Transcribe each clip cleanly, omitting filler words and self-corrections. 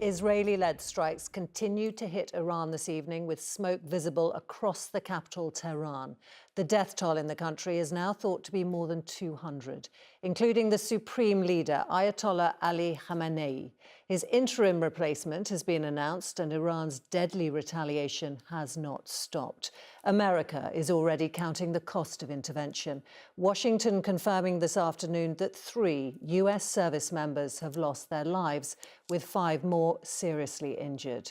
Israeli-led strikes continue to hit Iran this evening, with smoke visible across the capital, Tehran. The death toll in the country is now thought to be more than 200, including the supreme leader, Ayatollah Ali Khamenei. His interim replacement has been announced, and Iran's deadly retaliation has not stopped. America is already counting the cost of intervention. Washington confirming this afternoon that 3 US service members have lost their lives, with 5 more seriously injured.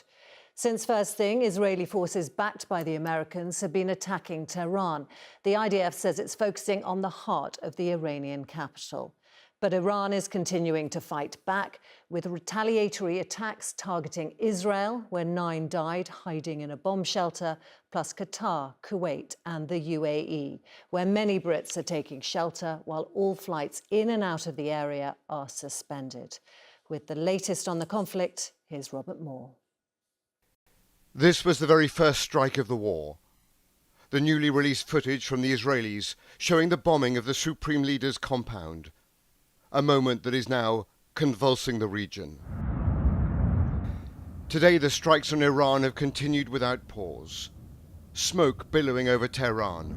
Since first thing, Israeli forces backed by the Americans have been attacking Tehran. The IDF says it's focusing on the heart of the Iranian capital. But Iran is continuing to fight back, with retaliatory attacks targeting Israel, where 9 died hiding in a bomb shelter, plus Qatar, Kuwait and the UAE, where many Brits are taking shelter while all flights in and out of the area are suspended. With the latest on the conflict, here's Robert Moore. This was the very first strike of the war. The newly released footage from the Israelis showing the bombing of the Supreme Leader's compound. A moment that is now convulsing the region. Today the strikes on Iran have continued without pause. Smoke billowing over Tehran.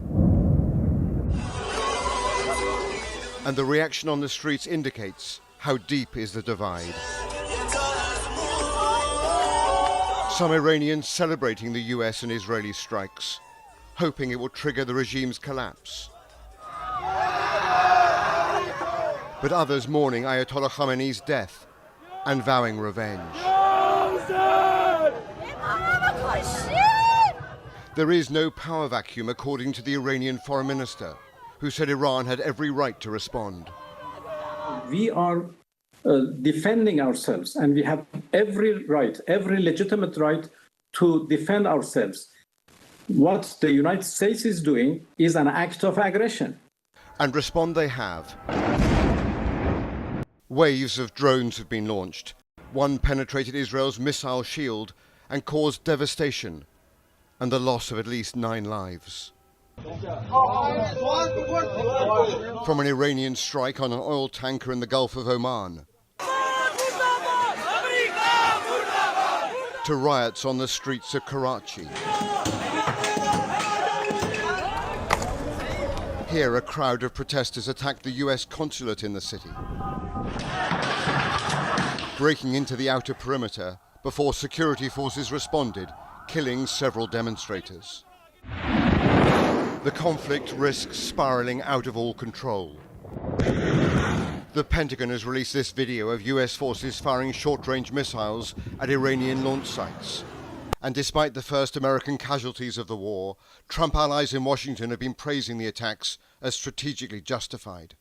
And the reaction on the streets indicates how deep is the divide. Some Iranians celebrating the US and Israeli strikes, hoping it will trigger the regime's collapse. But others mourning Ayatollah Khamenei's death and vowing revenge. There is no power vacuum, according to the Iranian foreign minister, who said Iran had every right to respond. We are defending ourselves, and we have every right, every legitimate right to defend ourselves. What the United States is doing is an act of aggression. And respond they have. Waves of drones have been launched. One penetrated Israel's missile shield and caused devastation and the loss of at least 9 lives. From an Iranian strike on an oil tanker in the Gulf of Oman to riots on the streets of Karachi. Here, a crowd of protesters attacked the US consulate in the city, breaking into the outer perimeter before security forces responded, killing several demonstrators. The conflict risks spiraling out of all control. The Pentagon has released this video of US forces firing short-range missiles at Iranian launch sites. And despite the first American casualties of the war, Trump allies in Washington have been praising the attacks as strategically justified.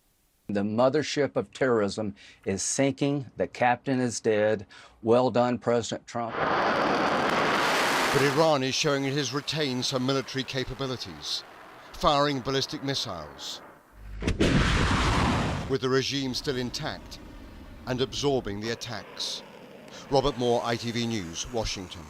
The mothership of terrorism is sinking. The captain is dead. Well done, President Trump. But Iran is showing it has retained some military capabilities, firing ballistic missiles, with the regime still intact and absorbing the attacks. Robert Moore, ITV News, Washington.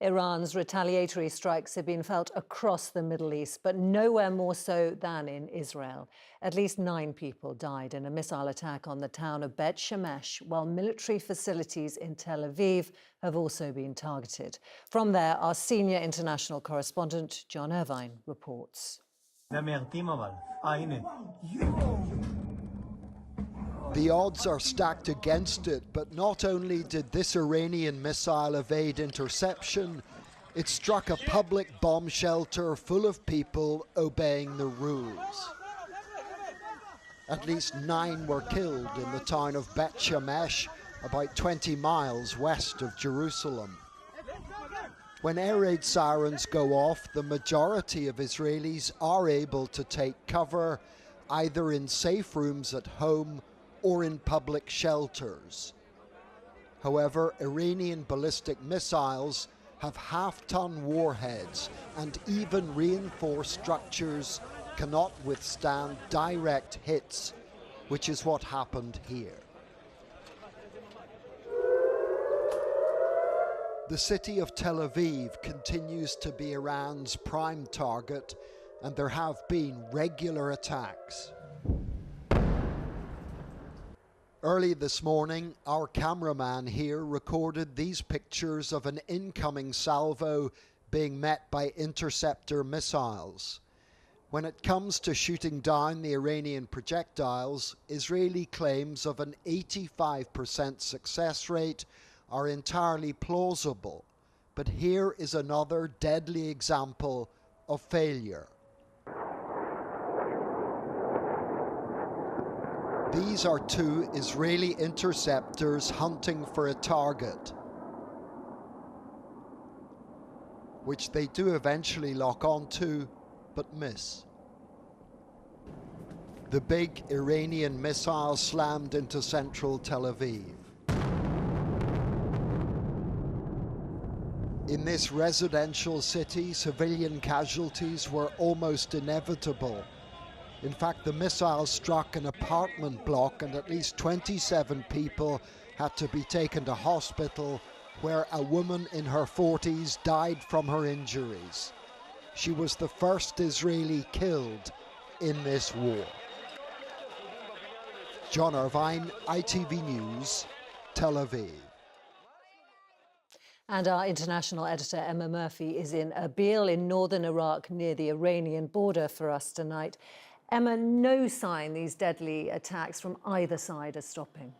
Iran's retaliatory strikes have been felt across the Middle East, but nowhere more so than in Israel. At least 9 people died in a missile attack on the town of Bet Shemesh, while military facilities in Tel Aviv have also been targeted. From there, our senior international correspondent, John Irvine, reports. The odds are stacked against it, but not only did this Iranian missile evade interception, it struck a public bomb shelter full of people obeying the rules. At least 9 were killed in the town of Bet Shemesh, about 20 miles west of Jerusalem. When air raid sirens go off, the majority of Israelis are able to take cover, either in safe rooms at home or in public shelters. However, Iranian ballistic missiles have half-ton warheads, and even reinforced structures cannot withstand direct hits, which is what happened here. The city of Tel Aviv continues to be Iran's prime target, and there have been regular attacks. Early this morning, our cameraman here recorded these pictures of an incoming salvo being met by interceptor missiles. When it comes to shooting down the Iranian projectiles, Israeli claims of an 85% success rate are entirely plausible. But here is another deadly example of failure. These are two Israeli interceptors hunting for a target, which they do eventually lock onto, but miss. The big Iranian missile slammed into central Tel Aviv. In this residential city, civilian casualties were almost inevitable. In fact, the missile struck an apartment block and at least 27 people had to be taken to hospital, where a woman in her 40s died from her injuries. She was the first Israeli killed in this war. John Irvine, ITV News, Tel Aviv. And our international editor, Emma Murphy, is in Erbil in northern Iraq near the Iranian border for us tonight. Emma, no sign these deadly attacks from either side are stopping.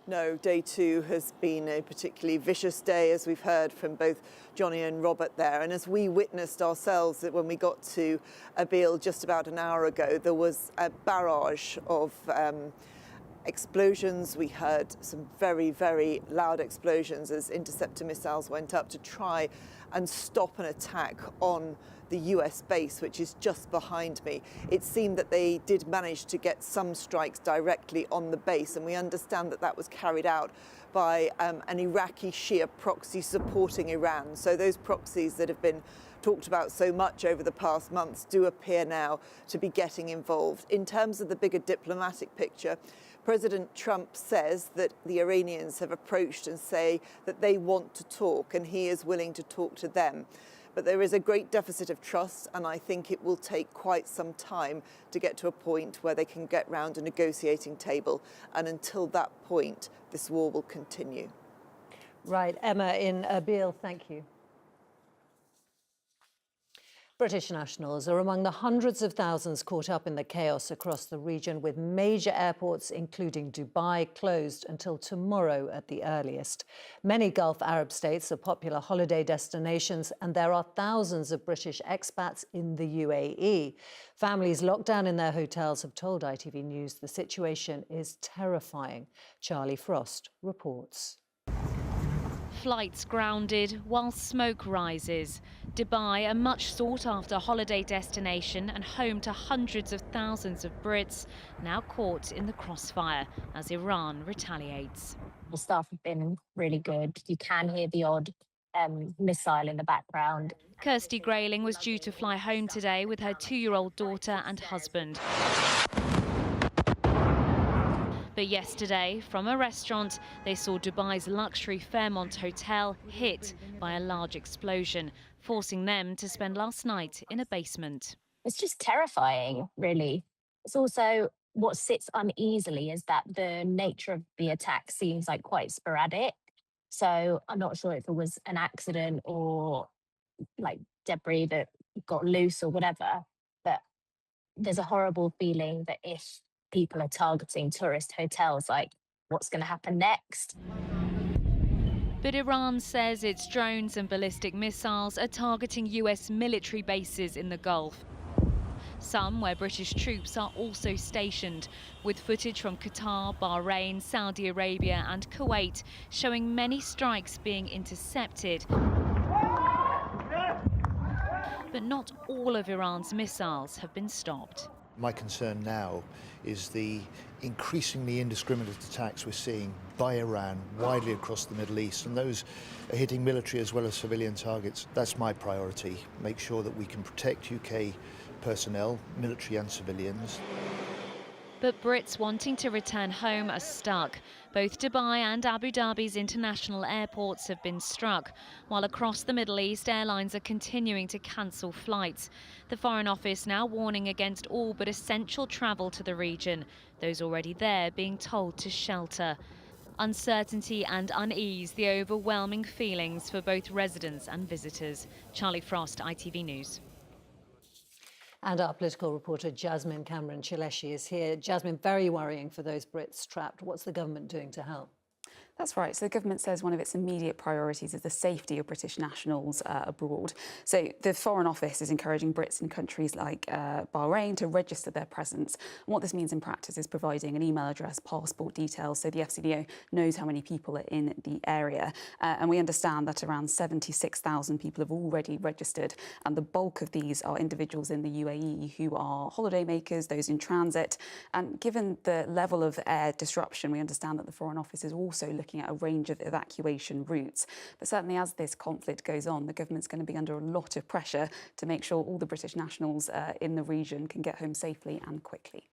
No, day two has been a particularly vicious day, as we've heard from both Johnny and Robert there. And as we witnessed ourselves that when we got to Erbil just about an hour ago, there was a barrage of explosions. We heard some very, very loud explosions as interceptor missiles went up to try and stop an attack on the US base, which is just behind me. It seemed that they did manage to get some strikes directly on the base, and we understand that that was carried out by an Iraqi Shia proxy supporting Iran. So those proxies that have been talked about so much over the past months do appear now to be getting involved. In terms of the bigger diplomatic picture, President Trump says that the Iranians have approached and say that they want to talk, and he is willing to talk to them. But there is a great deficit of trust, and I think it will take quite some time to get to a point where they can get round a negotiating table. And until that point, this war will continue. Right, Emma in Erbil, thank you. British nationals are among the hundreds of thousands caught up in the chaos across the region, with major airports, including Dubai, closed until tomorrow at the earliest. Many Gulf Arab states are popular holiday destinations, and there are thousands of British expats in the UAE. Families locked down in their hotels have told ITV News the situation is terrifying. Charlie Frost reports. Flights grounded while smoke rises. Dubai, a much sought-after holiday destination and home to hundreds of thousands of Brits, now caught in the crossfire as Iran retaliates. The staff have been really good. You can hear the odd missile in the background. Kirsty Grayling was due to fly home today with her 2-year-old daughter and husband. But yesterday, from a restaurant, they saw Dubai's luxury Fairmont Hotel hit by a large explosion, forcing them to spend last night in a basement. It's just terrifying, really. It's also what sits uneasily is that the nature of the attack seems like quite sporadic. So I'm not sure if it was an accident or like debris that got loose or whatever. But there's a horrible feeling that if people are targeting tourist hotels, like what's going to happen next? But Iran says its drones and ballistic missiles are targeting US military bases in the Gulf. Some where British troops are also stationed, with footage from Qatar, Bahrain, Saudi Arabia and Kuwait showing many strikes being intercepted. But not all of Iran's missiles have been stopped. My concern now is the increasingly indiscriminate attacks we're seeing by Iran widely across the Middle East, and those are hitting military as well as civilian targets. That's my priority, make sure that we can protect UK personnel, military and civilians. But Brits wanting to return home are stuck. Both Dubai and Abu Dhabi's international airports have been struck, while across the Middle East, airlines are continuing to cancel flights. The Foreign Office now warning against all but essential travel to the region, those already there being told to shelter. Uncertainty and unease, the overwhelming feelings for both residents and visitors. Charlie Frost, ITV News. And our political reporter Jasmine Cameron Chileshi is here. Jasmine, very worrying for those Brits trapped. What's the government doing to help? That's right. So the government says one of its immediate priorities is the safety of British nationals abroad. So the Foreign Office is encouraging Brits in countries like Bahrain to register their presence. And what this means in practice is providing an email address, passport details, so the FCDO knows how many people are in the area. And we understand that around 76,000 people have already registered. And the bulk of these are individuals in the UAE who are holidaymakers, those in transit. And given the level of air disruption, we understand that the Foreign Office is also looking at a range of evacuation routes. But certainly as this conflict goes on, the government's going to be under a lot of pressure to make sure all the British nationals in the region can get home safely and quickly.